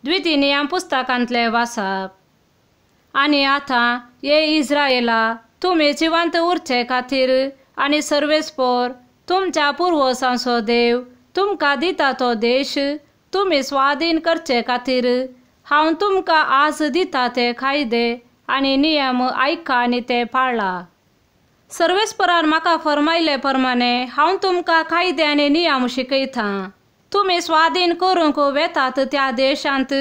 द्वितीय नियम पुस्तकांतले वाचप। आनी आतां ये इस्रायेला, तुमी जिवंत उरचे खातीर आनी सर्वेस्पर तुमच्या पुर्वजांचो देव तुमकां दिता तो देश तुमी स्वाधीन करचे खातीर हांव तुमकां आज दिता ते कायदे आनी नियम आयका आनी ते पाळा। सर्वेस्परान म्हाका फरमायले प्रमाणे हांव तुमकां कायदे आनी नियम शिकयतां। तुमी स्वाधीन करूंक वेतात त्या देशांत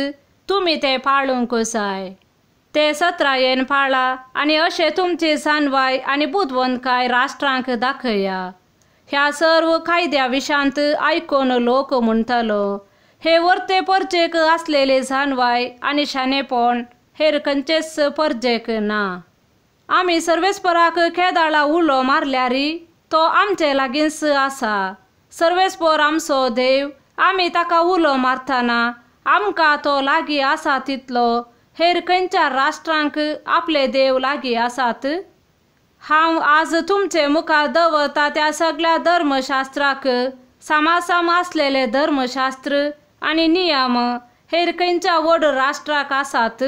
तुमी ते पाळूंक जाय। ते सत्रायेन पाळा आनी अशें तुमची जानवाय आनी बुदवंतकाय राष्ट्रांक दाखया। ह्या सर्व कायद्या विशांत आयकून लोक म्हणटलो, हे वर्ते परजेक आसलेले जानवाय आनी शाणेपण हेर खंयचेच परजेक ना। आमी सर्वेस्पराक केदाळा उलो मारल्यारी तो आमचे लागींच आसा। सर्वेस्पर आमचो देव, आमी ताका उलो मारतना आमकां तो लागीं आसा तितलो हेर खंयच्या राष्ट्रांक आपले देव लागीं आसात? हांव आज तुमचे मुखार दवरता त्या सगळ्या धर्मशास्त्राक सामासाम आसलेले धर्मशास्त्र आनी नियम हेर खंयच्या व्हड राष्ट्राक आसात?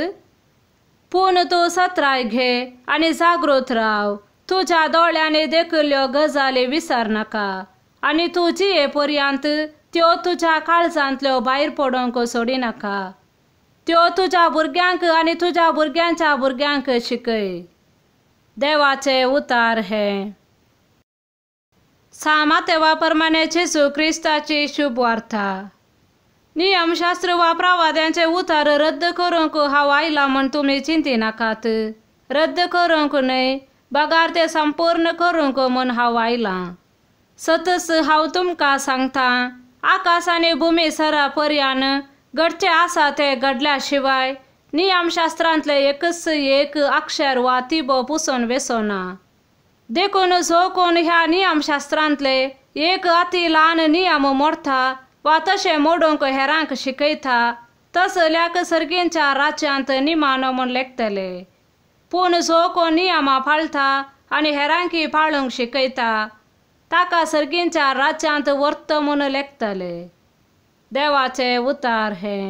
पूण तूं सत्राय घे आनी जागृत राव। तुज्या दोळ्यांनी देखल्यो गजाली विसर नाका आनी तूं जिये पर्यंत त्यो तुज्या काळजांतल्यो भायर पडोवंक सोडिनाका। त्यो तुज्या भुरग्यांक आनी तुज्या भुरग्यांच्या भुरग्यांक शिकय। देवाचे उतार हे। सामातेवा प्रमाणे जेजू क्रिस्ताची शुभ वार्ता। नियमशास्त्र वा प्रवाद्यांचे उतार रद्द करूंक हांव आयला म्हूण तुमी चिंती नाकात। रद्द करूंक न्हय, बगार ते संपूर्ण करूंक म्हूण हांव आयलां। सतस हांव तुमकां सांगतां, आकाश आनी भुमी सरा पर्यंत घडचे आसा ते घडल्या शिवाय नियमशास्त्रांतले एकच एक अक्षर वा तिबो पुसून वेसोना। देखून जो कोण ह्या नियमशास्त्रांतले एक अति ल्हान नियम मोडटा वा तशें मोडूंक हेरांक शिकयता, तसल्याक सर्गींच्या राज्यांत निमाण म्हूण लेखतले। पूण जो कोण नियमां पाळटा आनी हेरांकी पाळूंक शिकयता, ताका सर्गींच्या राज्यांत वर्त म्हूण लेखतले। देवाचे उतार हे।